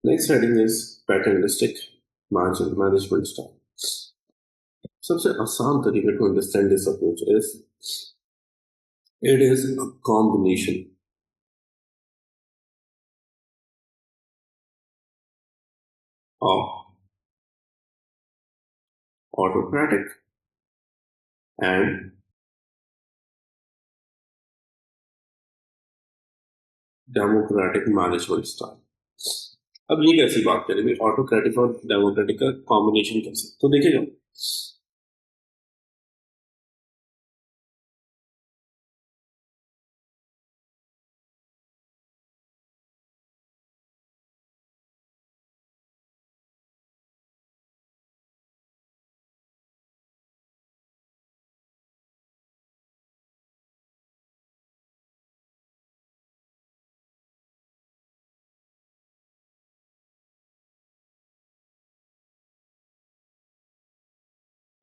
Next heading is paternalistic management style. सबसे आसान तरीके to understand this approach is it is a combination of autocratic and democratic management style. अब ये कैसी बात करेंगे, ऑटोक्रेटिक और डेमोक्रेटिक का कॉम्बिनेशन कैसे? तो देखिएगा,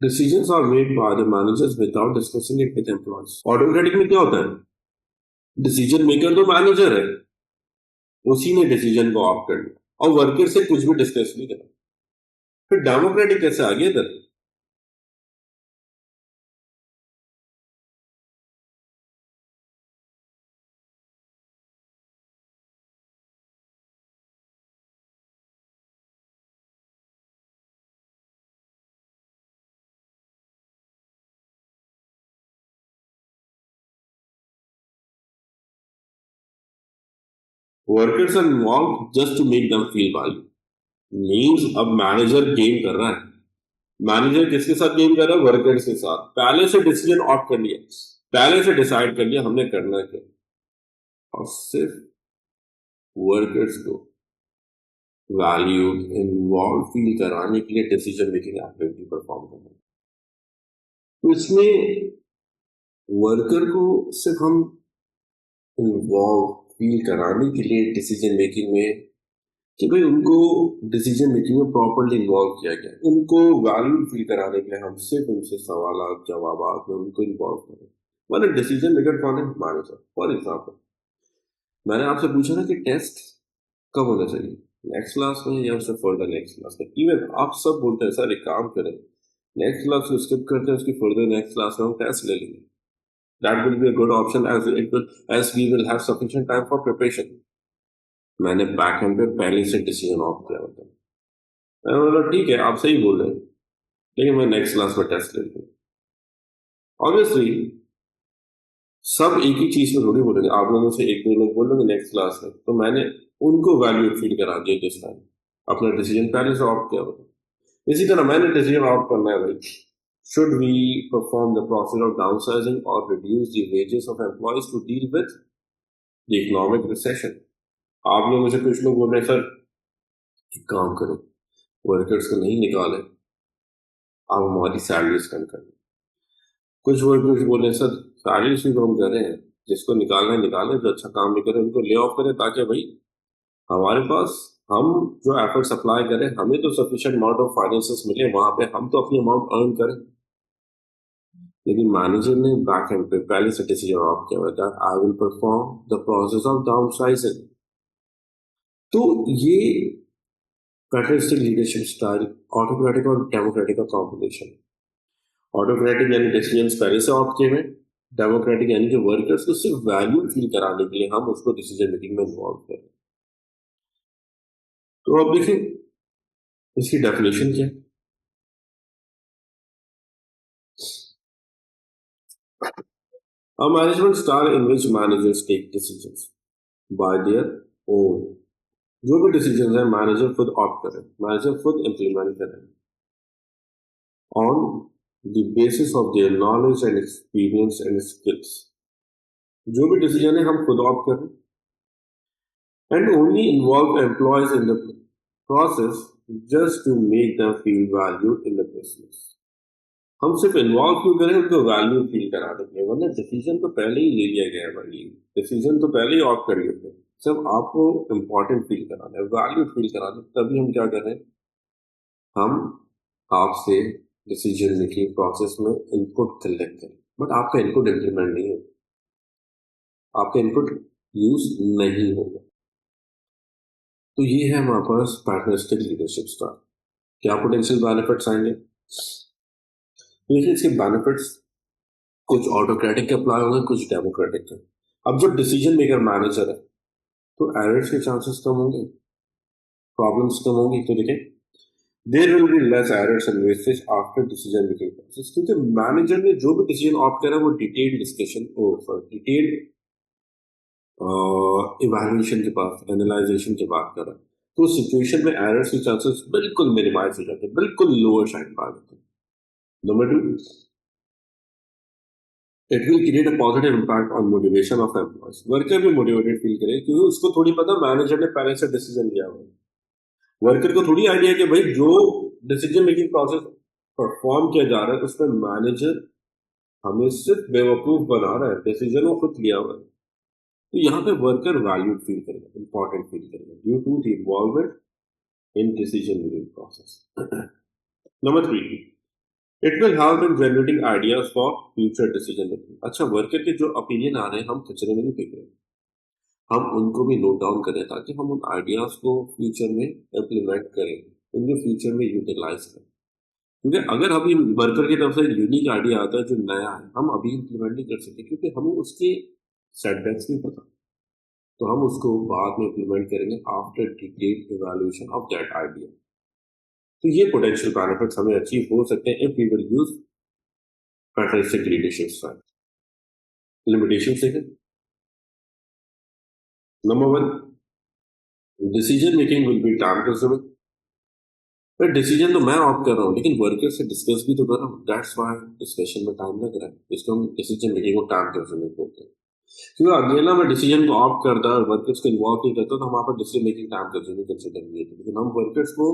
decisions are made by the managers without discussing it with employees. Autocratic में क्या होता है, डिसीजन मेकर तो मैनेजर है, उसी ने डिसीजन को ऑप्ट कर लिया और वर्कर से कुछ भी डिस्कस नहीं करा। फिर डेमोक्रेटिक कैसे आ गया इधर? Workers are involve just to make them feel value. Means अब मैनेजर गेम कर रहा है। मैनेजर किसके साथ गेम कर रहा है? वर्कर्स के साथ। पहले से डिसीजन ऑफ कर लिया, पहले से डिसाइड कर लिया हमने करना है क्या, और सिर्फ वर्कर्स को वैल्यूड इन्वॉल्व फील कराने के लिए डिसीजन मेकिंग एक्टिविटी परफॉर्म करना है। तो इसमें वर्कर को सिर्फ हम इन्वॉल्व फील कराने के लिए डिसीजन मेकिंग में, कि भाई उनको डिसीजन मेकिंग में प्रॉपरली इन्वॉल्व किया गया, उनको वैल्यू फील कराने के लिए हम सिर्फ उनसे सवाल जवाब में उनको इन्वॉल्व करें। मतलब डिसीजन मेकर कौन है? मैनेजर। फॉर एग्जाम्पल, मैंने आपसे पूछा ना कि टेस्ट कब होना चाहिए, नेक्स्ट क्लास में या उससे फर्दर नेक्स्ट क्लास में? इवन आप सब बोलते हैं सर एक काम करें, नेक्स्ट क्लास को स्किप करते हैं, उसकी फर्दर नेक्स्ट क्लास में हम टेस्ट ले लेंगे। That will be a good option as we will have sufficient time for preparation. मैंने बैक एंड पे पहले से डिसीजन ऑफ किया होता। मैंने बोला ठीक है आप सही बोल रहे हैं, लेकिन मैं नेक्स्ट क्लास में टेस्ट ले लूँ। ऑब्वियसली सब एक ही चीज में थोड़ी बोलेंगे, आप लोगों से एक दो लोग बोल रहे नेक्स्ट क्लास में, तो मैंने उनको वैल्यू फील करा दिया किस टाइम, अपना डिसीजन पहले से ऑफ किया होता। इसी तरह मैंने डिसीजन ऑफ करना है भाई, should we perform the process of downsizing or reduce the wages of employees to deal with the economic recession? आप लोग मुझे कुछ लोग बोल रहे हैं सर एक काम करो, वर्कर्स को नहीं निकाले, आप हमारी सैलरीज कम कर। कुछ वर्कर्स बोल रहे हैं सर सैलरीज भी कम कर रहे हैं, जिसको निकालना है निकालें, जो अच्छा काम नहीं करे उनको ले ऑफ करें, ताकि भाई हमारे पास हम जो एफर्ट अप्लाई करें हमें तो सफिशिएंट अमाउंट ऑफ फाइनेंसेस मिले, वहां पे हम तो अपनी अमाउंट अर्न करें। लेकिन मैनेजर ने बैक एंड पे पहले से डिसीजन ऑफ किया हुआ था, I will perform the process of downsizing. तो ये पैटर्निस्टिक लीडरशिप स्टाइल ऑटोक्रेटिक और डेमोक्रेटिक का कॉम्बिनेशन। ऑटोक्रेटिक यानी डिसीजन पहले से ऑफ किए हुए, डेमोक्रेटिक यानी कि वर्कर्स को सिर्फ वैल्यू फील कराने के लिए हम उसको डिसीजन मेकिंग में इन्वॉल्व करें। तो अब देखिए इसकी डेफिनेशन क्या है। A management style in which managers take decisions by their own। जो भी डिसीजन है मैनेजर खुद ऑप्ट करे, मैनेजर खुद इम्प्लीमेंट करे on the basis of their knowledge and experience and skills. जो भी डिसीजन है हम खुद ऑप्ट करें and only involve employees in the process just to make them feel valued in the business। हम सिर्फ इन्वॉल्व क्यों करें? उनको वैल्यू फील करा देंगे, वरना डिसीजन तो पहले ही ले लिया गया है भाई, डिसीजन तो पहले ही ऑफ कर लिए थे। सिर्फ आपको इम्पोर्टेंट फील कराना है, वैल्यू फील कराना है, तभी हम क्या करें, हम आपसे डिसीजन मेकिंग प्रोसेस में इनपुट कलेक्ट करें, बट आपका इनपुट इम्प्लीमेंट नहीं हो, आपका इनपुट यूज नहीं होगा। तो ये है हमारे पास पैटर्निस्टिक लीडरशिप स्टाइल। क्या पोटेंशियल बेनिफिट्स आएंगे? देखिए इसके बेनिफिट्स कुछ ऑटोक्रेटिक के अप्लाई होंगे, कुछ डेमोक्रेटिक के। अब जब डिसीजन मेकर मैनेजर है तो एरर्स के चांसेस कम होंगे, प्रॉब्लम्स कम होंगी। तो देखें there will be less errors and wastage after decision making process, क्योंकि मैनेजर ने जो भी डिसीजन ऑप्ट करा वो डिटेल्ड डिस्कशन डिटेल्ड इवैल्यूएशन के बाद, एनालाइजेशन के बाद करा, तो सिचुएशन में एरर्स के चांसेस बिल्कुल मिनिमाइज हो जाते हैं, बिल्कुल लोअर साइड पा जाते हैं। Number two, it will create a positive impact on motivation of employees. Worker भी मोटिवेटेड फील करे क्योंकि उसको थोड़ी पता मैनेजर ने पहले से डिसीजन लिया हुआ है। वर्कर को थोड़ी आइडिया कि भाई जो डिसीजन मेकिंग प्रोसेस परफॉर्म किया जा रहा है उसमें मैनेजर हमें सिर्फ बेवकूफ बना रहा है, डिसीजन वो खुद लिया हुआ है। तो यहाँ पे वर्कर वैल्यूड फील करेगा, इंपॉर्टेंट फील करेगा due to the involvement in decision making process. Number three, it will help in generating ideas for future decision making. अच्छा, वर्कर के जो ओपिनियन आ रहे हैं हम कचरे में नहीं फेंक रहे, हम उनको भी नोट डाउन करें ताकि हम उन आइडियाज को फ्यूचर में इम्प्लीमेंट करें, उनको फ्यूचर में यूटिलाइज करें। क्योंकि अगर अभी वर्कर की तरफ से यूनिक आइडिया आता है जो नया है, हम अभी इम्प्लीमेंट नहीं कर सकते क्योंकि हमें उसके सेटबैक्स नहीं पता, तो हम उसको बाद में इम्प्लीमेंट करेंगे after detailed evaluation of that idea. तो ये पोटेंशियल बेनिफिट्स हमें अचीव हो सकते हैं if we will use paternalistic leadership style. Limitation देखें। Number one, decision making will be time consuming. पर डिसीजन तो मैं ऑप्ट कर रहा हूँ लेकिन वर्कर से डिस्कस भी तो कर रहा हूँ, दैट्स व्हाई डिस्कशन में टाइम लग रहा है। इसको हम डिसीजन मेकिंग को टाइम कंज्यूमिंग बोलते हैं। क्योंकि अकेला मैं डिसीजन को ऑप्ट करता और वर्कर्स को इन्वॉल्व नहीं करता तो हमारे पास decision making time consuming consider नहीं है। लेकिन हम वर्कर्स को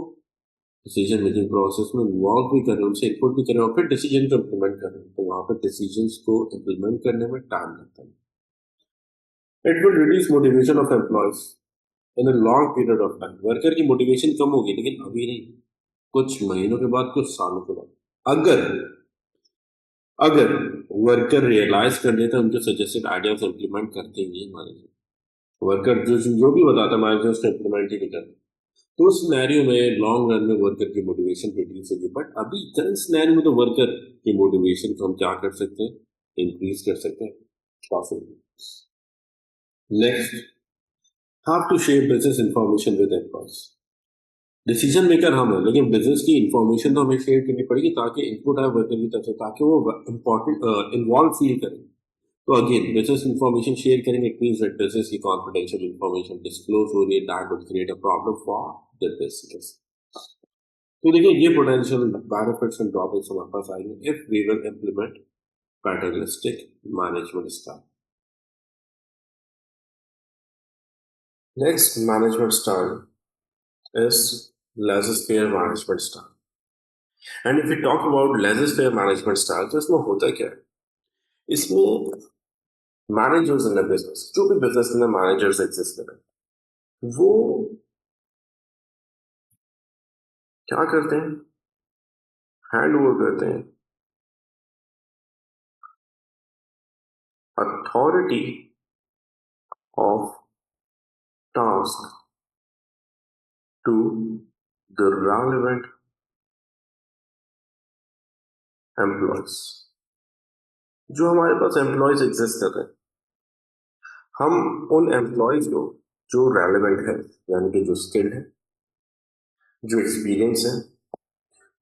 डिसीजन मेकिंग प्रोसेस में इन्वॉल्व भी कर रहे हैं, उनसे इनपुट भी कर रहे हैं और फिर डिसीजन को इम्प्लीमेंट कर रहे हैं, तो वहां पर डिसीजन को इम्प्लीमेंट करने में टाइम लगता है। It will reduce motivation of employees in a long period of time. Worker की मोटिवेशन कम होगी लेकिन अभी नहीं, कुछ महीनों के बाद, कुछ सालों के बाद। अगर अगर वर्कर रियलाइज कर लेते हैं, उनके सजेस्टेड आइडियाज इम्प्लीमेंट करते ही मैनेजर, वर्कर जो भी बताता है मैनेजर उसको इम्प्लीमेंट ही नहीं करते, तो उस सिनेरियो में लॉन्ग रन में वर्कर की मोटिवेशन रिड्यूस होगी। बट अभी करंट सिनेरियो में तो वर्कर की मोटिवेशन को हम क्या कर सकते हैं, इंक्रीज कर सकते हैं काफी। Next, how to share business information with employees. Decision maker हम हैं लेकिन बिजनेस की इंफॉर्मेशन तो हमें शेयर करनी पड़ेगी ताकि इनपुट आए वर्कर की तरफ से, ताकि वो इंपॉर्टेंट इन्वॉल्व फील करें। तो अगेन बिजनेस इंफॉर्मेशन शेयर करेंगे, इट मींस दैट बिजनेस की कॉन्फिडेंशियल इंफॉर्मेशन डिस्क्लोज हो रही है, that would create a problem for the business. तो देखिए ये पोटेंशियल बेनिफिट्स एंड ड्रॉबैक्स हमारे पास आएंगे if we will implement paternalistic management style. Next management style is laissez-faire management style. And if we talk about laissez-faire management style, तो इसमें होता क्या है? इसमें मैनेजर्स इन बिजनेस, जो भी बिजनेस में मैनेजर्स एग्जिस्ट करें, वो क्या करते हैं, हैंड ओवर करते हैं authority of task to the relevant employees. जो हमारे पास एम्प्लॉयज एग्जिस्ट करते हैं, हम उन एम्प्लॉयज को जो रेलेवेंट है, यानी कि जो स्किल्ड है, जो एक्सपीरियंस है,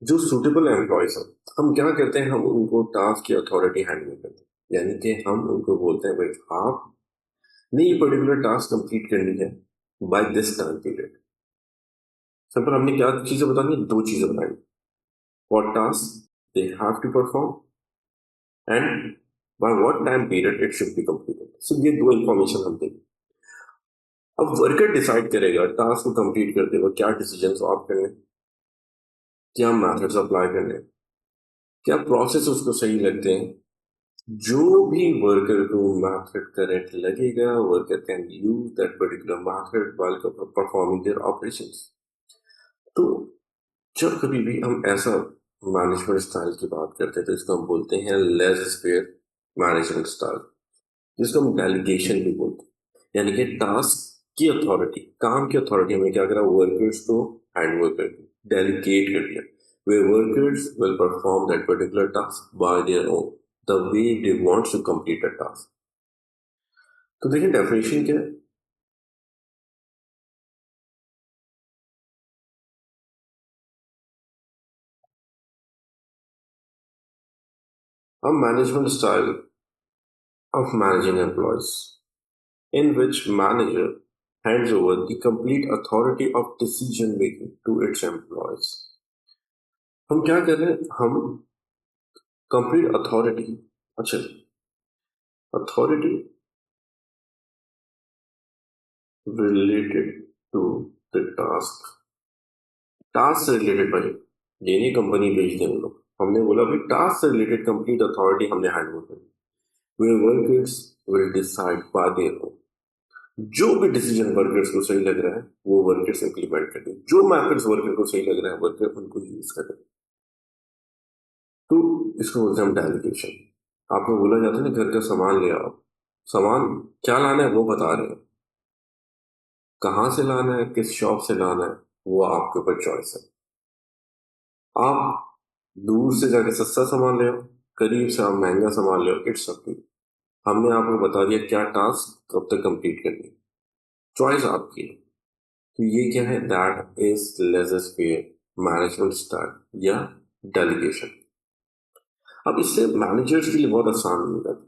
जो सूटेबल एम्प्लॉयज हैं, हम क्या करते हैं, हम उनको टास्क की अथॉरिटी हैंड में करते हैं। यानी कि हम उनको बोलते हैं भाई आपने ये पर्टिकुलर टास्क कंप्लीट करनी है by this time period. Simple, हमने क्या चीजें बतानी है, दो चीजें बतानी, what task they have to perform and by what time period it should be completed. So ये दो इंफॉर्मेशन हम देंगे। अब वर्कर डिसाइड करेगा टास्क को कंप्लीट करते वक्त क्या डिसीजन ऑप्ट करने, क्या मैथड्स अप्लाई करने, क्या प्रोसेस उसको सही लगते हैं। जो भी वर्कर को मैथड करेक्ट लगेगा, worker can use that particular method while performing their operations. तो जब कभी भी हम ऐसा मैनेजमेंट स्टाइल की बात करते हैं तो इसको हम बोलते हैं लेज़-फेयर मैनेजमेंट स्टाइल, जिसको हम डेलीगेशन भी बोलते हैं। यानी कि टास्क की अथॉरिटी, काम की अथॉरिटी हमें क्या करा, वर्कर्स को हैंडओवर कर दिया, डेलीगेट कर दिया, where workers will perform that particular task by their own, the way they want to complete a task. तो देखिए डेफिनेशन क्या है, a management style of managing employees in which manager hands over the complete authority of decision making to its employees. हम क्या कर रहे हैं, हम कंप्लीट अथॉरिटी, अच्छा authority related to the task, task से रिलेटेड भाई, ये नहीं कंपनी भेज दें लोग, हमने बोला भाई टास्क से रिलेटेड कंप्लीट अथॉरिटी हमने हैंड ओवर करी, वे workers will decide by their own, जो भी डिसीजन वर्कर्स को सही लग रहा है वो वर्कर्स इंप्लीमेंट करें, जो मेथड्स वर्कर को सही लग रहा है वर्कर उनको यूज करें। तो इसको बोलते हैं हम डेलीगेशन। आपको बोला जाता है ना घर का सामान ले आओ, सामान क्या लाना है वो बता रहे हैं, कहाँ से लाना है किस शॉप से लाना है वो आपके ऊपर चॉइस है। आप दूर से जाके सस्ता सामान ले आओ, करीब से आप महंगा सामान ले आओ, इट्स अप टू, हमने आपको बता दिया क्या टास्क कब तक कंप्लीट करनी है, चॉइस आपकी है। तो ये क्या है, that is laissez faire management style या डेलीगेशन। अब इससे मैनेजर्स के लिए बहुत आसान हो जाता है,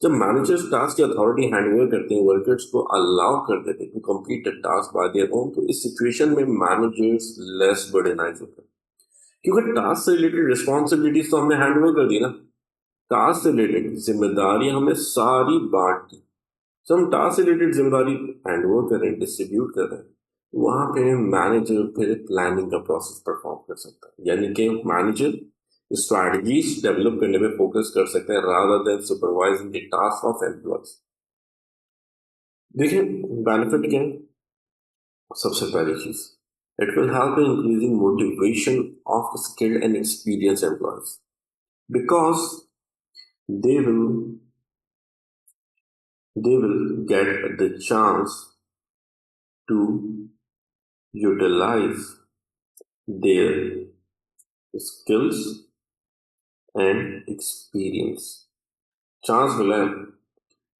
जब मैनेजर्स टास्क की अथॉरिटी हैंडओवर करते हैं, वर्कर्स को अलाउ कर देते हैं to complete the task by their own, तो इस सिचुएशन में मैनेजर्स लेस बर्डनाइज होते हैं, क्योंकि टास्क से रिलेटेड रिस्पॉन्सिबिलिटीज तो हमने हैंडओवर कर दी ना, टास्क से रिलेटेड जिम्मेदारी हमने सारी बांट दी, जब हम टास्क से रिलेटेड जिम्मेदारी हैंडओवर कर रहे हैं, डिस्ट्रीब्यूट कर रहे हैं, वहां पे मैनेजर फिर प्लानिंग का प्रोसेस परफॉर्म कर सकता है, यानी कि मैनेजर स्ट्रैटेजीज डेवलप करने पे फोकस कर सकते हैं rather than supervising the task of employees. देखिए बेनिफिट क्या है, सबसे पहली चीज, it will help in increasing motivation of skilled and experience employees, because they will they will get the chance to utilize their skills and experience। Chance मिला है,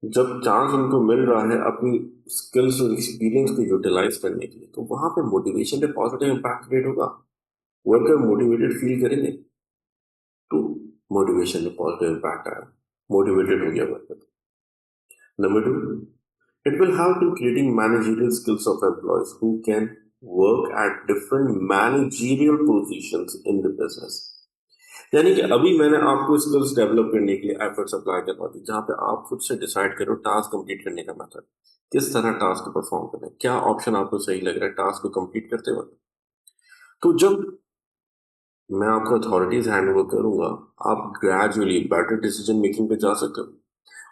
जब chance उनको मिल रहा है अपनी स्किल्स और एक्सपीरियंस को यूटिलाइज करने के लिए, तो वहां पे मोटिवेशन पे पॉजिटिव इम्पैक्ट क्रिएट होगा, वर्कर मोटिवेटेड फील करेंगे, तो मोटिवेशन में पॉजिटिव इम्पैक्ट आया, मोटिवेटेड हो गया worker. Number two, it will help in creating managerial skills of employees who can work at different managerial positions in the business। यानी कि अभी मैंने आपको स्किल्स डेवलप करने के लिए एफर्ट्स अप्लाई करवा दी, जहाँ पे आप खुद से डिसाइड करो टास्क कंप्लीट करने का मेथड, किस तरह टास्क को परफॉर्म करना है, क्या ऑप्शन आपको सही लग रहा है टास्क को कंप्लीट करते वक्त। तो जब मैं आपको अथॉरिटीज हैंड ओवर करूंगा, आप ग्रेजुअली बेटर डिसीजन मेकिंग पे जा सकते हो,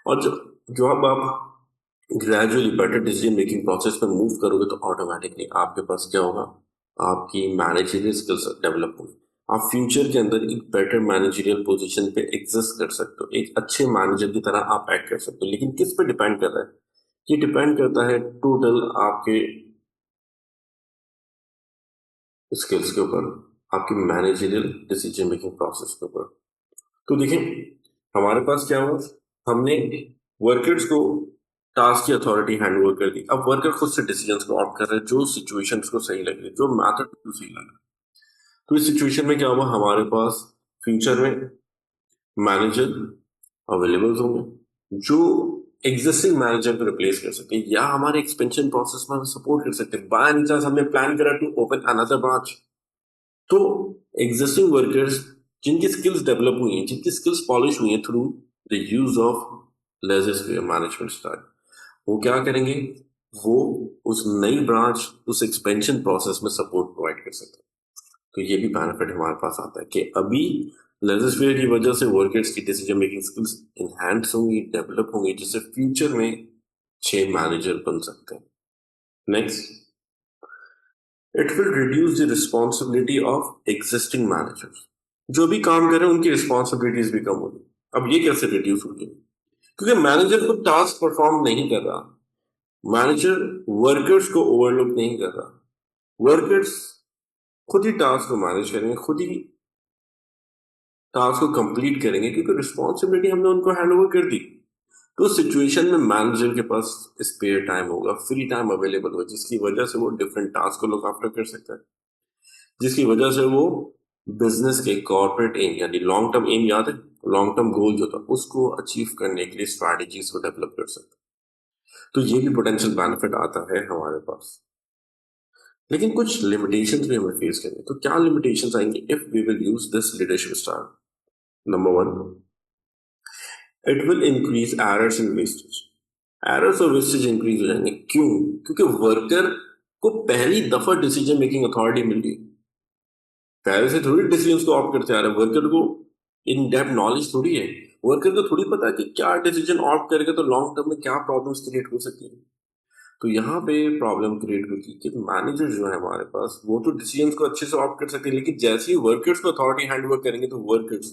और जो अब आप gradually better decision making process में मूव करोगे, तो ऑटोमेटिकली आपके पास क्या होगा, आपकी मैनेजरियल स्किल्स डेवलप होंगी, आप फ्यूचर के अंदर एक बेटर मैनेजरियल पोजीशन पे एग्जिस्ट कर सकते हो, एक अच्छे मैनेजर की तरह आप एक्ट कर सकते हो। लेकिन किस पे डिपेंड कर रहा है, ये डिपेंड करता है टोटल आपके स्किल्स के ऊपर, आपकी मैनेजरियल डिसीजन मेकिंग प्रोसेस के ऊपर। तो देखिए हमारे पास क्या हुआ, हमने वर्कर्स को टास्क की अथॉरिटी हैंड ओवर कर दी, अब वर्कर खुद से डिसीजंस को ऑप्ट कर रहे हैं जो सिचुएशंस को सही लग रही है, जो मैथड को सही लग रहा है। तो इस सिचुएशन में क्या हुआ, हमारे पास फ्यूचर में मैनेजर अवेलेबल होंगे जो एग्जिस्टिंग मैनेजर को रिप्लेस कर सकते हैं, या हमारे एक्सपेंशन प्रोसेस में सपोर्ट कर सकते हैं। बाय एनी चांस हमने प्लान करा टू ओपन अनदर ब्रांच, तो एग्जिस्टिंग वर्कर्स जिनकी स्किल्स डेवलप हुई हैं, जिनकी स्किल्स पॉलिश हुई हैं through the use of laissez management style, वो क्या करेंगे, वो उस नई ब्रांच उस एक्सपेंशन प्रोसेस में सपोर्ट प्रोवाइड कर सकते हैं। तो ये भी बेनिफिट हमारे पास आता है कि अभी लेजिस्लेटर की वजह से वर्कर्स की डिसीजन मेकिंग स्किल्स इनहैंस होंगी, डेवलप होंगी, जिससे फ्यूचर में 6 मैनेजर बन सकते हैं। Next, it will reduce the responsibility of existing managers, जो भी काम कर रहे हैं उनकी रिस्पॉन्सिबिलिटीज भी कम होगी। अब ये कैसे रिड्यूस होगी, क्योंकि मैनेजर को टास्क परफॉर्म नहीं कर रहा, मैनेजर वर्कर्स को ओवरलुक नहीं कर रहा, वर्कर्स खुद ही टास्क को मैनेज करेंगे, खुद ही टास्क को कंप्लीट करेंगे क्योंकि रिस्पॉन्सिबिलिटी हमने उनको हैंड ओवर कर दी। तो सिचुएशन में मैनेजर के पास स्पेयर टाइम होगा, फ्री टाइम अवेलेबल होगा, जिसकी वजह से वो डिफरेंट टास्क को लुक आफ्टर कर सकता है, जिसकी वजह से वो बिजनेस के कॉर्पोरेट एम यानी लॉन्ग टर्म एम याद है, लॉन्ग टर्म गोल जो था उसको अचीव करने के लिए स्ट्रैटेजीज को डेवलप कर सकता है। तो ये भी पोटेंशियल बेनिफिट आता है हमारे पास, लेकिन कुछ लिमिटेशंस भी हमें फेस करनी है। तो क्या लिमिटेशंस आएंगे if we will use this leadership style? Number one, it will increase errors and wastage. Errors और वेस्टेज इंक्रीज हो जाएंगे। क्यों? क्योंकि वर्कर को पहली दफा डिसीजन मेकिंग अथॉरिटी मिल रही है, पहले से थोड़ी डिसीजन को ऑप्ट करते आ रहे हैं। वर्कर को इन डेप्थ नॉलेज थोड़ी है, वर्कर को थोड़ी पता है कि क्या डिसीजन ऑप्ट करेगा तो लॉन्ग टर्म में क्या प्रॉब्लम्स क्रिएट हो सकती है। तो यहाँ पे प्रॉब्लम क्रिएट होती है कि मैनेजर जो है हमारे पास वो तो डिसीजन को अच्छे से ऑप्ट कर सकते हैं, लेकिन जैसे ही वर्कर्स को अथॉरिटी हैंड ओवर करेंगे तो वर्कर्स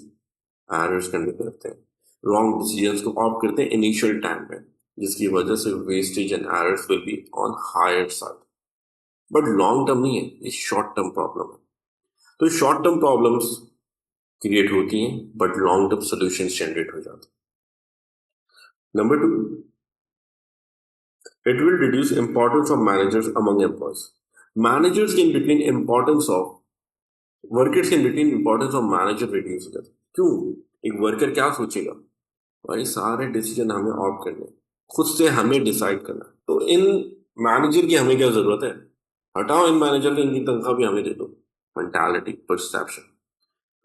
एरर्स करने लगते हैं, रॉन्ग डिसीजंस को ऑप्ट करते हैं इनिशियल टाइम पे, जिसकी वजह से wastage and errors will be on higher side. But long term नहीं है, ये शॉर्ट टर्म प्रॉब्लम है। तो शॉर्ट टर्म प्रॉब्लम्स क्रिएट होती हैं but long term solution generate हो जाते हैं। Number two, it will reduce importance of managers among employees. Managers can between importance of workers के between importance of manager reduce हो जाता है। क्यों? एक वर्कर क्या सोचेगा, भाई सारे डिसीजन हमें ऑप्ट करने हैं, खुद से हमें डिसाइड करना है, तो इन मैनेजर की हमें क्या जरूरत है, हटाओ इन मैनेजर को, इनकी तनख्वाह भी हमें दे दो। Mentality, perception.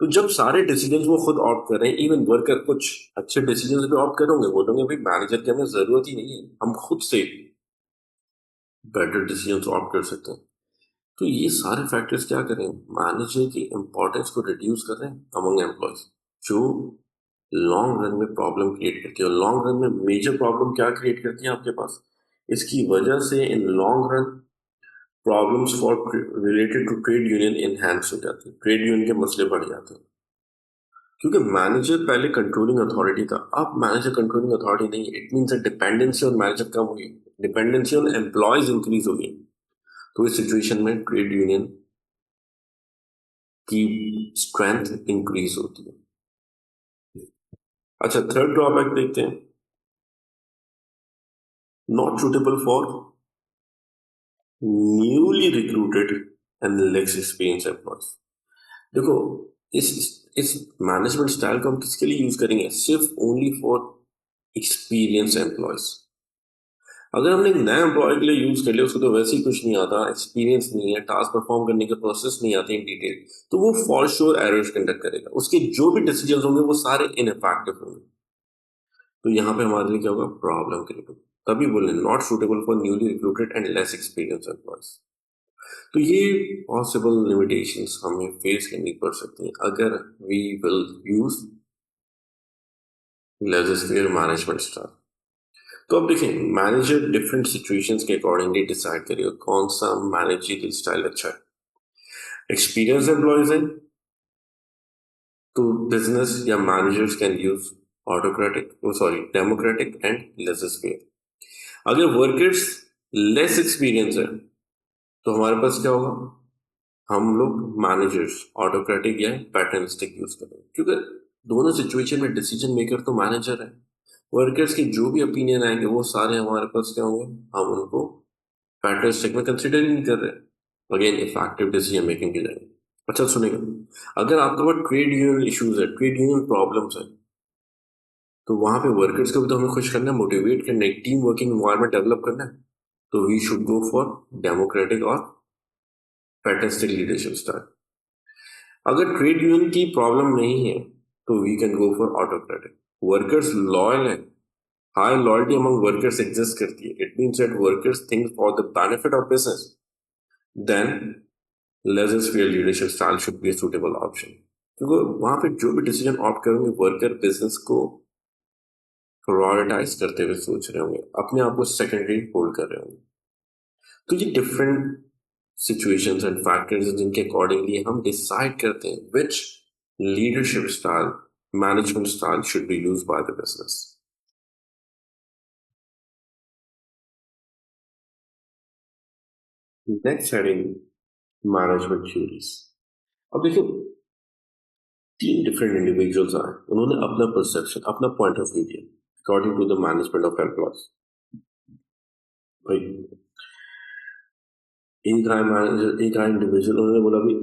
तो जब सारे डिसीजन वो खुद ऑप्ट कर रहे हैं, इवन वर्कर कुछ अच्छे डिसीजन भी ऑप्ट करोगे, बोलोगे भाई मैनेजर की हमें जरूरत ही नहीं है, हम खुद से बेटर डिसीजन ऑप्ट कर सकते हैं। तो ये सारे फैक्टर्स क्या करें, मैनेजर की इंपॉर्टेंस को रिड्यूस कर रहे हैं अमंग एम्प्लॉयज, जो लॉन्ग रन में प्रॉब्लम क्रिएट करती है। और लॉन्ग रन में मेजर प्रॉब्लम क्या क्रिएट करती है आपके पास, इसकी वजह से इन long run problems for related to trade union enhance हो जाती है, ट्रेड यूनियन के मसले बढ़ जाते हैं। क्योंकि मैनेजर पहले कंट्रोलिंग अथॉरिटी था, अब मैनेजर कंट्रोलिंग अथॉरिटी नहीं है। It means dependency on manager कम हुई, डिपेंडेंसी ऑन एम्प्लॉयज इंक्रीज हो गई। तो इस सिचुएशन में ट्रेड यूनियन की स्ट्रेंथ इंक्रीज होती है। अच्छा, थर्ड ड्रॉबैक देखते हैं, not suitable for newly recruited and less experience employees. देखो, इस इस मैनेजमेंट स्टाइल को हम किसके लिए यूज करेंगे, सिर्फ ओनली फॉर एक्सपीरियंस एम्प्लॉयज। अगर हमने एक नया एम्प्लॉय के लिए यूज कर लिया, उसको तो वैसे ही कुछ नहीं आता, एक्सपीरियंस नहीं है, टास्क परफॉर्म करने के प्रोसेस नहीं आते इन डिटेल, तो वो फॉर श्योर एरर्स कंडक्ट करेगा, उसके जो भी डिसीजन होंगे वो सारे इनइफेक्टिव होंगे। तो यहाँ पे हमारे लिए क्या होगा, प्रॉब्लम क्रिएट होगा। तभी बोले not suitable for newly recruited and less experience employees. तो ये पॉसिबल लिमिटेशंस हमें फेस करनी पड़ सकती हैं अगर we will use legislative management style. तो अब देखें, मैनेजर डिफरेंट सिचुएशंस के अकॉर्डिंगली डिसाइड करेगा कौन सा मैनेजरियल स्टाइल अच्छा है। एक्सपीरियंस एम्प्लॉयज हैं तो बिजनेस या managers can use autocratic, sorry democratic and legislative. अगर वर्कर्स लेस एक्सपीरियंस है तो हमारे पास क्या होगा, हम लोग मैनेजर्स ऑटोक्रेटिक या पैटर्निस्टिक यूज करेंगे, क्योंकि दोनों सिचुएशन में डिसीजन मेकर तो मैनेजर है। वर्कर्स के जो भी ओपिनियन आएंगे वो सारे हमारे पास क्या होंगे, हम उनको पैटर्निस्टिक में कंसिडर ही नहीं कर रहे, अगेन इफेक्टिव डिसीजन मेकिंग की जाएगी। अच्छा सुनेगा, अगर आपके पास ट्रेड यूनियन इश्यूज है, ट्रेड यूनियन प्रॉब्लम्स है, तो वहां पे वर्कर्स को भी तो हमें खुश करना है, मोटिवेट करना है, टीम वर्किंग एनवायरनमेंट डेवलप करना है। तो we should go for democratic और पैटर्निस्टिक लीडरशिप स्टाइल। अगर ट्रेड यूनियन की प्रॉब्लम नहीं है तो we can go for autocratic. Workers loyal है, high loyalty among workers exist करती है, it means that workers think for the benefit of business, then legislative leadership style should be a suitable option. क्योंकि वहां पे जो भी decision opt करेंगे worker business को प्रायोरिटाइज करते हुए सोच रहे होंगे, अपने आप को सेकेंडरी होल्ड कर रहे होंगे। तो ये डिफरेंट सिचुएशंस एंड फैक्टर्स जिनके अकॉर्डिंगली हम डिसाइड करते हैं which leadership style, management style should be used by the business. Next heading management theories. अब देखिए, तीन डिफरेंट इंडिविजुअल्स आए, उन्होंने अपना परसेप्शन, अपना पॉइंट ऑफ व्यू दिया according to the management of employees. भाई, एक आए मैनेजर, एक आए इंडिविजुअल, उन्होंने बोला भाई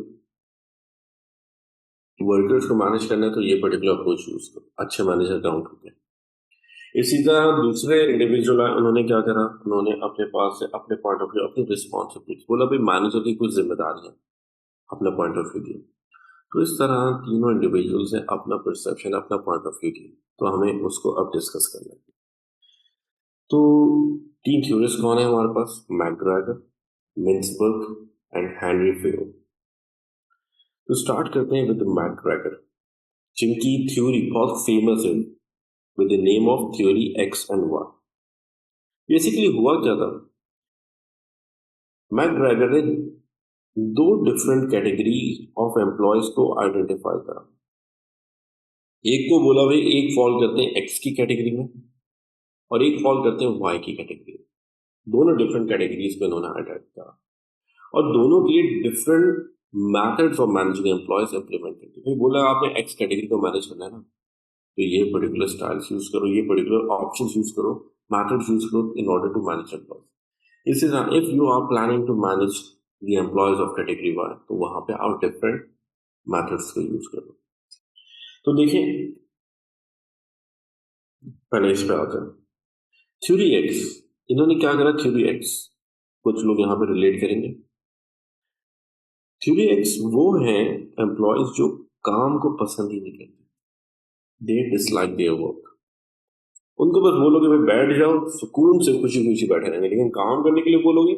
वर्कर्स को मैनेज करना है तो ये पर्टिकुलर अप्रोच यूज करो, अच्छे मैनेजर काउंट होते हैं। इसी तरह दूसरे इंडिविजुअल आए, उन्होंने क्या करा, उन्होंने अपने पास से अपने पॉइंट ऑफ व्यू, अपनी रिस्पॉन्सिबिलिटी बोला भाई मैनेजर की कुछ जिम्मेदारी है, अपना पॉइंट ऑफ व्यू दिया। तो इस तरह तीनों इंडिविजुअल्स ने अपना परसेप्शन, अपना पॉइंट ऑफ व्यू दिया। तो हमें उसको अब डिस्कस करना है। तो तीन थ्योरीज कौन है हमारे पास? McGregor, Mintzberg and Henry Fayol. तो स्टार्ट करते हैं विद मैकग्रेगर, जिनकी थ्योरी बहुत फेमस है with the name of theory X and Y. Basically हुआ क्या था, मैकग्रेगर ने दो डिफरेंट कैटेगरी ऑफ एम्प्लॉयज को आइडेंटिफाई करा। एक को बोला भाई एक फॉल करते हैं एक्स की कैटेगरी में और एक फॉल करते हैं वाई की कैटेगरी में। दोनों डिफरेंट कैटेगरीज को इन्होंने आइडेंटिफाई करा और दोनों के लिए different methods of managing employees implement करते। भाई बोला आपने एक्स कैटेगरी को मैनेज करना है ना, तो ये पर्टिकुलर स्टाइल्स यूज करो, ये पर्टिकुलर ऑप्शंस यूज करो, मैथड्स यूज करो in order to manage employees. इसी तरह if you are planning to manage the employees of category Y, तो वहां पे आप डिफरेंट मैथड्स को यूज करो। तो देखिए, पहले इस पे आते हैं थ्योरी एक्स। इन्होंने क्या करा, थ्योरी एक्स कुछ लोग यहाँ पे रिलेट करेंगे। थ्योरी एक्स वो है एम्प्लॉयज जो काम को पसंद ही नहीं करते, दे डिसलाइक देयर वर्क। उनको बस बोलोगे भाई बैठ जाओ, सुकून से खुशी खुशी बैठे रहेंगे, लेकिन काम करने के लिए बोलोगे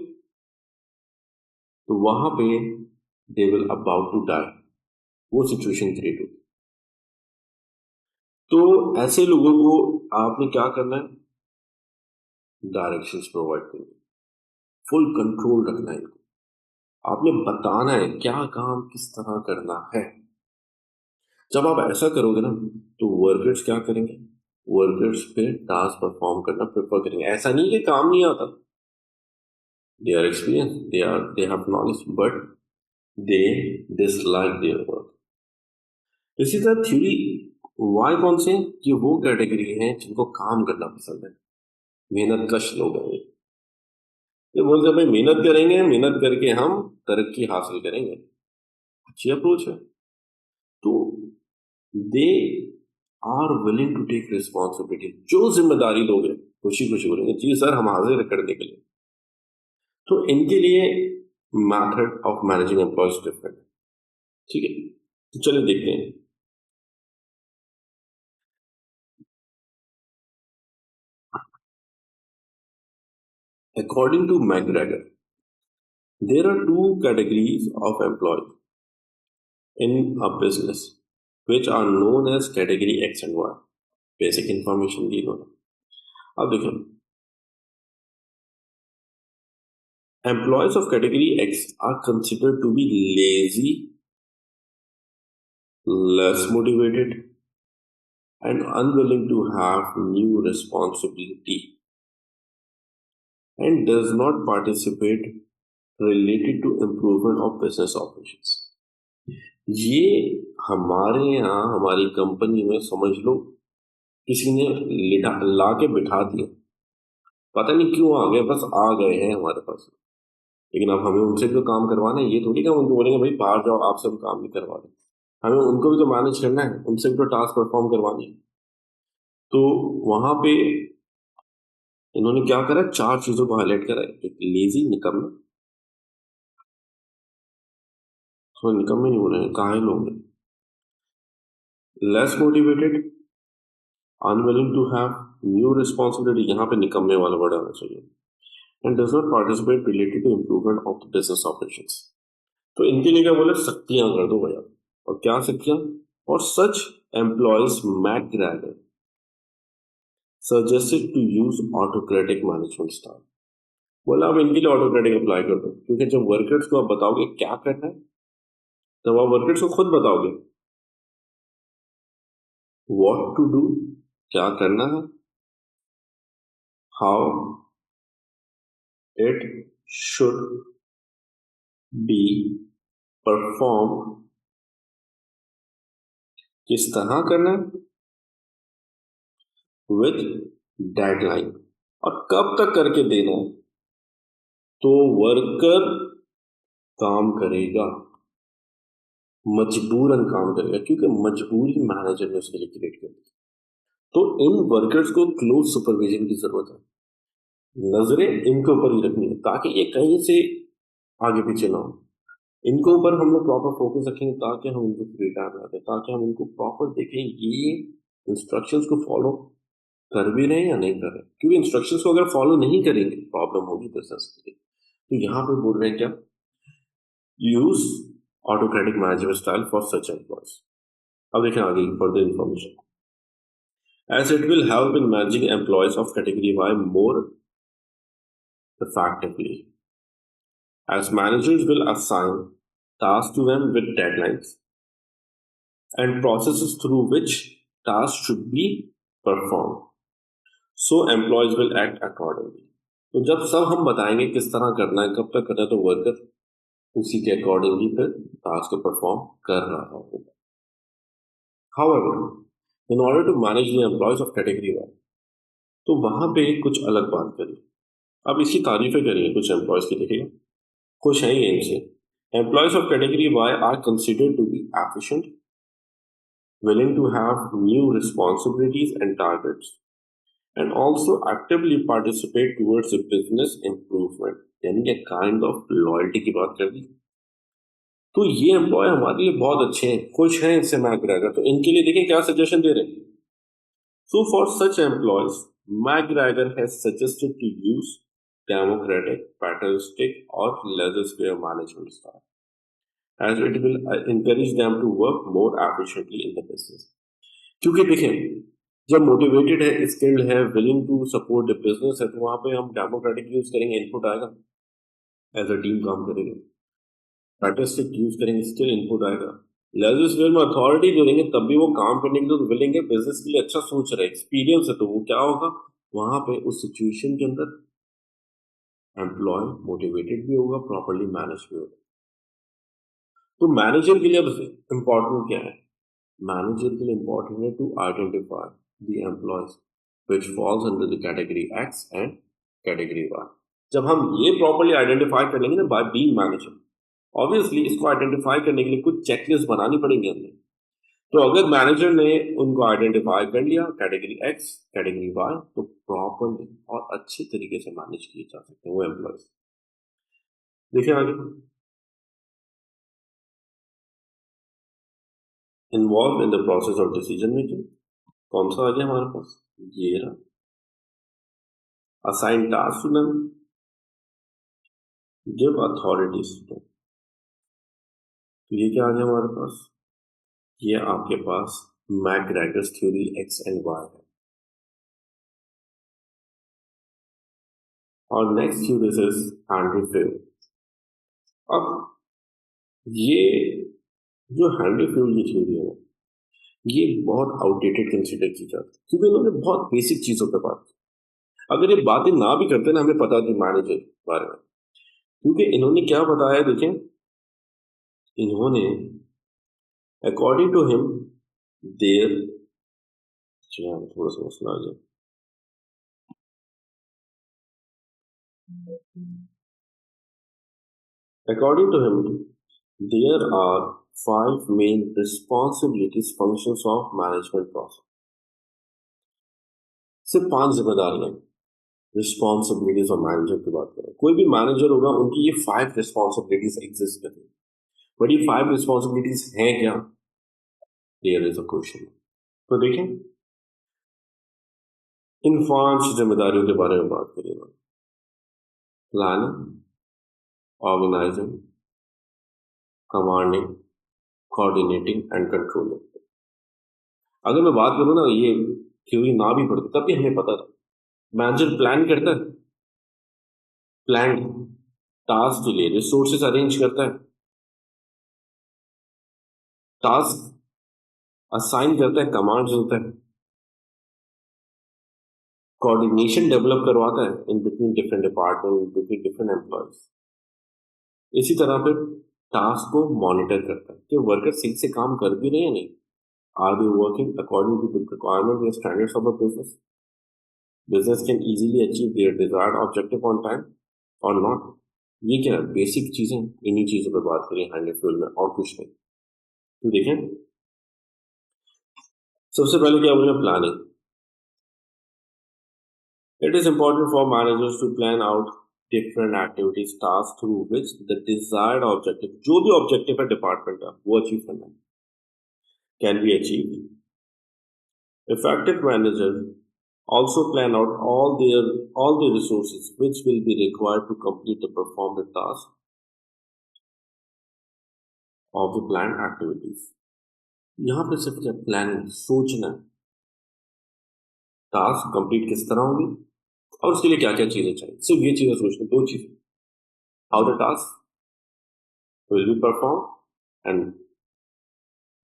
तो वहां पे they will about to die, वो सिचुएशन क्रिएट होगी। तो ऐसे लोगों को आपने क्या करना है, डायरेक्शंस प्रोवाइड करनी, फुल कंट्रोल रखना है इनको, आपने बताना है क्या काम किस तरह करना है। जब आप ऐसा करोगे ना, तो वर्कर्स क्या करेंगे, वर्कर्स पे टास्क परफॉर्म करना प्रेफर करेंगे। ऐसा नहीं कि काम नहीं आता, they are experience, they have knowledge, but they dislike their work. इसी तरह थ्योरी वाई कौन से, कि वो कैटेगरी हैं जिनको काम करना पसंद है, मेहनत कश लोग हैं ये बोलते हैं भाई मेहनत करेंगे, मेहनत करके हम तरक्की हासिल करेंगे। अच्छी अप्रोच है। तो they are willing to take responsibility, जो जिम्मेदारी लोगे खुशी खुशी बोलेंगे जी सर हम हाजिर करने के लिए। तो इनके लिए method of managing employees different. ठीक है, तो चलिए देखते हैं। According to McGregor, there are two categories of employees in a business, which are known as category X and Y. Basic information दी इन्होंने। अब देखो, employees of category X are considered to be lazy, less motivated, and unwilling to have new responsibility, and does not participate related to improvement of business operations. ये हमारे यहाँ हमारी company में समझ लो किसी ने ला के बिठा दिया, पता नहीं क्यों आ गए, बस आ गए हैं हमारे पास। लेकिन अब हमें उनसे भी तो काम करवाना है, ये थोड़ी कि हम उनको बोलेंगे भाई बाहर जाओ आपसे हम काम नहीं करवा रहे। हमें उनको भी तो मैनेज करना है, उनसे भी तो टास्क परफॉर्म करवानी है। तो वहां पे इन्होंने क्या करा, चार चीजों को हाईलाइट करा। एक लेजी, निकम्मे, तो निकम्मे नहीं बोलेंगे, कहाँ लोग हैं, less motivated, unwilling to have new responsibility, यहाँ पे निकम्मे वाला वर्ड आना चाहिए, and does not participate related to improvement of the business operations. तो इनके लिए क्या बोले, सख्तियां कर दो भैया। और क्या सख्तियां, और such employees McGregor suggested to use autocratic management style। बोला अब इनके लिए ऑटोक्रेटिक अप्लाई कर दो, क्योंकि जब वर्कर्स को आप बताओगे क्या करना है, तब आप वर्कर्स को खुद बताओगे व्हाट टू डू, क्या करना है, how it should be perform किस तरह करना है, विथ डेडलाइन, और कब तक करके देना है। तो वर्कर काम करेगा, मजबूरन काम करेगा, क्योंकि मजबूरी मैनेजर ने उसके लिए क्रिएट कर दी। तो इन वर्कर्स को क्लोज सुपरविजन की जरूरत है, नजरें इनके ऊपर ही रखनी है ताकि ये कहीं से आगे पीछे ना हो। इनके ऊपर हम लोग प्रॉपर फोकस रखेंगे ताकि हम उनको फ्री टाइम रखें, ताकि हम उनको प्रॉपर देखें ये इंस्ट्रक्शंस को फॉलो कर भी रहे हैं या नहीं कर रहे हैं। क्योंकि इंस्ट्रक्शंस को अगर फॉलो नहीं करेंगे प्रॉब्लम होगी बिजनेस के लिए। तो यहाँ पे बोल रहे हैं क्या, use autocratic management style for such employees. अब देखें आगे further information, as it will help in managing employees of category Y more effectively, as managers will assign tasks to them with deadlines and processes through which tasks should be performed, so employees will act accordingly. तो जब सब हम बताएंगे किस तरह करना है, कब तक करना है, तो वर्कर उसी के अकॉर्डिंगली फिर टास्क को परफॉर्म कर रहा होगा। However, in order to manage the employees of category Y, तो वहां पे कुछ अलग बात करिए। अब इसकी तारीफें करिए कुछ एम्प्लॉयज की, देखिएगा खुश हैं ये इनसे। Employees of category Y are considered to be efficient, willing to have new responsibilities and targets, and also actively participate towards a business improvement, यानी कि काइंड ऑफ लॉयल्टी की बात कर दी। तो ये एम्प्लॉय हमारे लिए बहुत अच्छे हैं, खुश हैं इनसे मैकग्रेगर, तो इनके लिए देखिए क्या सजेशन दे रहे हैं। So for such employees, McGregor has suggested to use democratic, paternalistic, or laissez-faire management style, as it will encourage them to work more efficiently in the business. क्योंकि देखें, जब मोटिवेटेड है, स्किल्ड है, willing to support the business है, तो वहां पे हम डेमोक्रेटिक यूज करेंगे, इनपुट आएगा, एज अ टीम काम करेंगे। पैटर्निस्टिक यूज करेंगे, स्टिल इनपुट आएगा। लेजिस्लेटिव में अथॉरिटी जो देंगे तब भी वो काम करने के लिए विलिंग है, बिजनेस के लिए अच्छा सोच रहे, एक्सपीरियंस है, तो वो क्या होगा, वहां पे उस सिचुएशन के अंदर एम्प्लॉय मोटिवेटेड भी होगा, प्रॉपरली मैनेज भी होगा। तो मैनेजर के लिए अब इंपॉर्टेंट क्या है, मैनेजर के लिए इंपॉर्टेंट है to identify the employees which falls under the category X and category Y. जब हम ये प्रॉपरली आइडेंटिफाई कर लेंगे ना बाय बीइंग मैनेजर, ऑब्वियसली इसको आइडेंटिफाई करने के लिए कुछ चेकलिस्ट बनानी पड़ेंगी हमें। तो अगर मैनेजर ने उनको आइडेंटिफाई कर लिया कैटेगरी एक्स कैटेगरी वाई, तो प्रॉपरली और अच्छे तरीके से मैनेज किए जा सकते हैं वो एम्प्लॉयज। देखिए आगे, involve in the process of decision making, कौन सा आ गया हमारे पास, ये रहा। Assign task to them, give authorities to them, तो ये क्या आ गया हमारे पास, ये आपके पास McGregor's theory X and Y है। और next theory is Henry Fayol. अब ये जो हेनरी फ्यूल की थ्योरी है ये बहुत आउटडेटेड कंसिडर की जाती है, क्योंकि इन्होंने बहुत बेसिक चीजों पर बात की। अगर ये बातें ना भी करते ना, हमें पता थी मैनेजर के बारे में, क्योंकि इन्होंने क्या बताया, देखें इन्होंने अकॉर्डिंग टू हिम देयर, थोड़ा सा मसला आ गया, according to him there are 5 main responsibilities functions of management process। सिर्फ 5 जिम्मेदारियां रिस्पॉन्सिबिलिटीज ऑफ मैनेजर की बात करें, कोई भी मैनेजर होगा उनकी ये 5 रिस्पॉन्सिबिलिटीज एग्जिस्ट करती है। बट ये 5 रिस्पॉन्सिबिलिटीज हैं क्या, देयर इज अ क्वेश्चन। तो देखें इन 5 जिम्मेदारियों के बारे में बात करिएगा, planning, organizing, commanding, coordinating and controlling. अगर मैं बात करूँ ना, ये थ्योरी ना भी पढ़ती तब भी हमें पता था मैनेजर प्लान करता है, प्लान टास्क के लिए रिसोर्सेज अरेंज करता है, टास्क असाइन करता है, कमांड्स होता है, कोऑर्डिनेशन डेवलप करवाता है in between different department, between different employees, इसी तरह फिर टास्क को मॉनिटर करता है कि वर्कर सही से काम कर भी रहे हैं या नहीं, are they working according to the requirement या standards of a business can easily achieve their desired objective on time और नॉट। ये क्या बेसिक चीजें, इन्हीं चीजों पर बात करें हैंड फ्यूल में, और कुछ नहीं। तो देखें, सबसे पहले क्या बोले, planning. It is important for managers to plan out different activities, tasks through which the desired objective, जो भी ऑब्जेक्टिव है डिपार्टमेंट का, वो अचीव करना है, can be achieve. Effective managers also plan out all the resources which will be required to complete the perform the task of the planned activities। यहाँ पे सिर्फ क्या प्लानिंग, सोचना टास्क कंप्लीट किस तरह होंगी और उसके लिए क्या क्या चीजें चाहिए, सिर्फ ये चीजें सोचना, दो चीजें, how the task will be perform and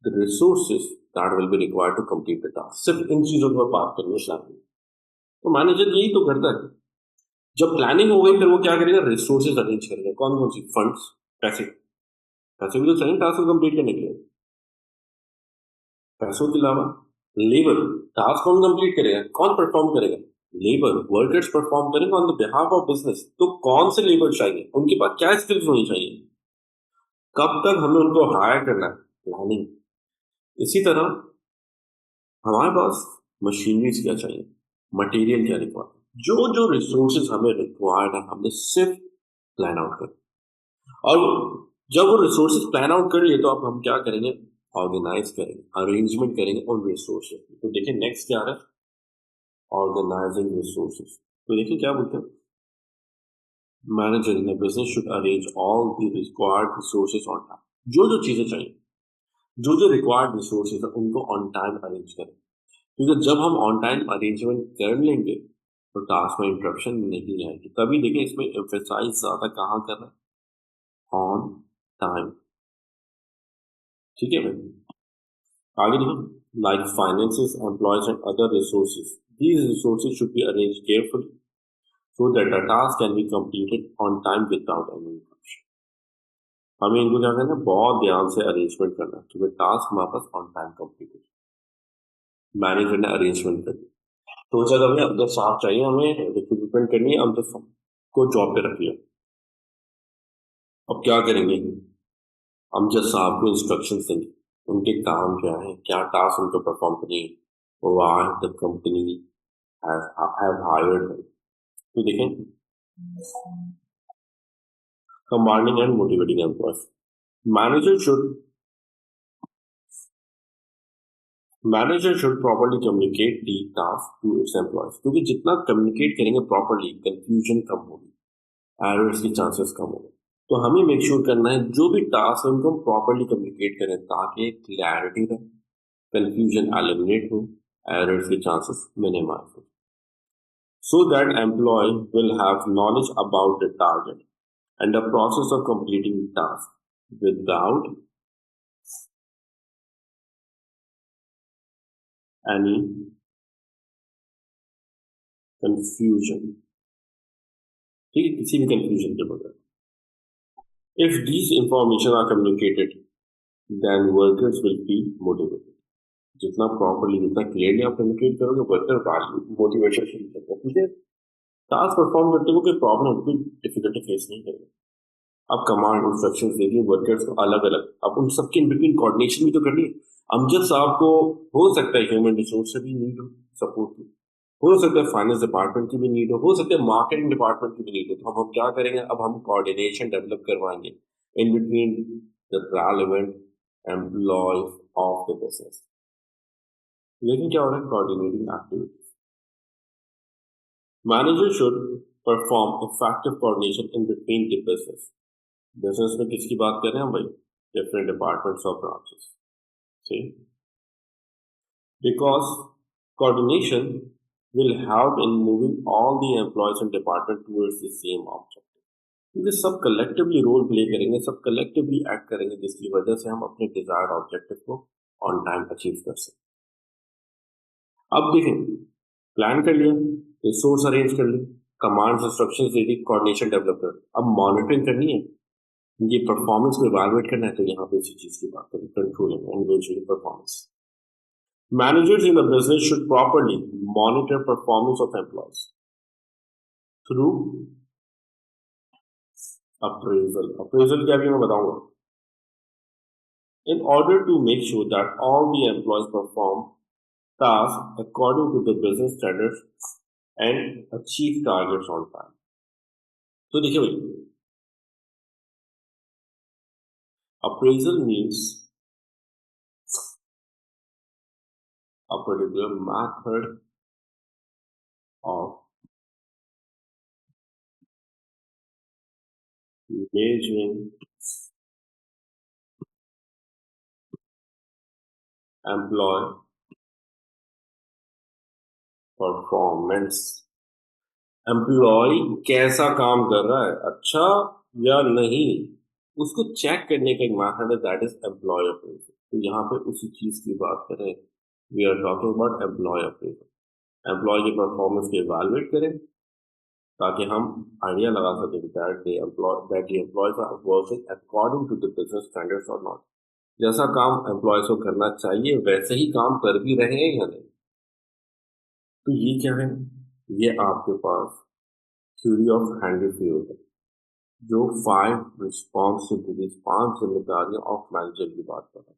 the resources that will be required to complete the task. सिर्फ इन चीजों पर बात करनी है स्टार्टिंग। तो मैनेजर यही तो करता है। जब प्लानिंग हो गई फिर वो क्या करेगा, रिसोर्सेज अरेंज करेगा। कौन कौन सी, फंड्स, पैसे, पैसे भी तो चाहिए टास्क को कंप्लीट करने के लिए। पैसों के अलावा लेबर, टास्क कौन कंप्लीट करेगा, कौन परफॉर्म करेगा, लेबर, वर्कर्स परफॉर्म करेंगे on the behalf of business. तो कौन से लेबर चाहिए, उनके पास क्या स्किल्स होनी चाहिए, कब तक हमें उनको हायर करना है, प्लानिंग। इसी तरह हमारे पास मशीनरीज क्या चाहिए, मटेरियल क्या रिक्वायर्ड, जो जो रिसोर्सेज हमें रिक्वायर्ड है हमने सिर्फ प्लान आउट कर। और जब वो रिसोर्सेज प्लान आउट कर लिए तो अब हम क्या करेंगे, ऑर्गेनाइज करेंगे, अरेंजमेंट करेंगे उन रिसोर्सेज। तो देखिए नेक्स्ट क्या है, ऑर्गेनाइजिंग रिसोर्सेज। तो देखिए क्या बोलते हैं, manager in business should arrange all the required resources on time. जो जो चीजें चाहिए, जो जो रिक्वायर्ड रिसोर्सेज है उनको ऑन टाइम अरेंज करें, क्योंकि जब हम ऑन टाइम अरेंजमेंट कर लेंगे तो टास्क में इंटरप्शन नहीं आएगी। तभी देखिए इसमें एम्फेसाइज ज्यादा कहाँ कर रहे हैं, ऑन टाइम। ठीक है भाई, आगे देखो, like finances, employees and other resources, these resources should be arranged carefully so that the task can be completed on time without any interruption। हमें इनको क्या करना है, बहुत ध्यान से अरेंजमेंट करना है क्योंकि टास्क हमारे पास ऑन टाइम कंप्लीट हो। मैनेजर ने अरेंजमेंट कर दिया, तो जब हमें अब्दुल साहब चाहिए, हमें रिक्रूटमेंट करनी है, अब्दुल साहब को जॉब पे रख लिया। अब क्या करेंगे, अमजद साहब को इंस्ट्रक्शन देंगे, उनके काम क्या है, क्या टास्क उनको परफॉर्म करनी है, why the company have hired. तो देखें, commanding and motivating employees, manager should manager should properly communicate the task to its employees, क्योंकि जितना कम्युनिकेट करेंगे प्रॉपर्ली कंफ्यूजन कम होगी, एरर्स की चांसेस कम होंगे। तो हमें मेक श्योर करना है जो भी टास्क है उनको हम प्रॉपर्ली कम्युनिकेट करें ताकि क्लैरिटी रहे, कंफ्यूजन एलिमिनेट हो, एरर्स के चांसेस मिनिमाइज हो, so that employee will have knowledge about the target and the process of completing the task without any confusion। ठीक है, किसी भी कंफ्यूजन के बगैर। If these information are communicated, then workers will be motivated। जितना properly, जितना clearly आप communicate करोगे, वर्कर वैल्यू मोटिवेशन फील करते हैं, ठीक है, टास्क परफॉर्म करते हुए कोई प्रॉब्लम, कोई डिफिकल्टी फेस नहीं करेगा। अब कमांड इंस्ट्रक्शंस दे दिए वर्कर्स को अलग अलग, अब उन सबके इन बिटवीन कोऑर्डिनेशन भी तो करनी है। अमजद साहब को हो सकता है ह्यूमन रिसोर्स से भी नीड हो सपोर्ट की, हो सकता है फाइनेंस डिपार्टमेंट की भी नीड हो सकता है मार्केटिंग डिपार्टमेंट की भी नीड हो। तो अब हम क्या करेंगे, अब हम कोऑर्डिनेशन डेवलप करवाएंगे in between the relevant employees of the business. लेकिन क्या हो रहा है, coordinating activities, manager should perform effective coordination in between the business में किसकी बात कर रहे हैं हम भाई, डिफरेंट डिपार्टमेंट्स और ब्रांचेस से, because coordination will help in moving all the employees and department towards the same objective। क्योंकि सब कलेक्टिवली रोल प्ले करेंगे, सब कलेक्टिवली एक्ट करेंगे, जिसकी वजह से हम अपने डिजायर्ड ऑब्जेक्टिव को ऑन टाइम अचीव कर सकते। अब देखें, प्लान कर लिया, रिसोर्स अरेंज कर लिया, कमांड्स इंस्ट्रक्शंस दे दी, कोऑर्डिनेशन डेवलप कर, अब मॉनिटरिंग करनी है। ये परफॉर्मेंस को इवैल्यूएट करना है तो यहाँ पे इसी चीज की बात करें, controlling and measuring performance. Managers in the business should properly monitor performance of employees through appraisal. Appraisal क्या भी मैं बताऊंगा. In order to make sure that all the employees perform tasks according to the business standards and achieve targets on time. तो देखिए भाई, appraisal means a particular method of measuring employee performance. Employee कैसा काम कर रहा है, अच्छा या नहीं, उसको चेक करने का एक मेथड है, दैट इज एम्प्लॉय अप्रेजल. तो यहाँ पे उसी चीज की बात करें, we are talking about employee appraisal. Employee की परफॉर्मेंस को इवैल्यूएट करें ताकि हम आइडिया लगा सकें that the employees are working according to the business standards और नॉट. जैसा काम एम्प्लॉयज को करना चाहिए वैसे ही काम कर भी रहे हैं या नहीं. तो ये क्या है, ये आपके पास थ्योरी ऑफ हैंडी फील्ड है, जो 5 रिस्पॉन्सिबिलिटीज, 5 जिम्मेदारियां ऑफ मैनेजर की बात कर रहा है.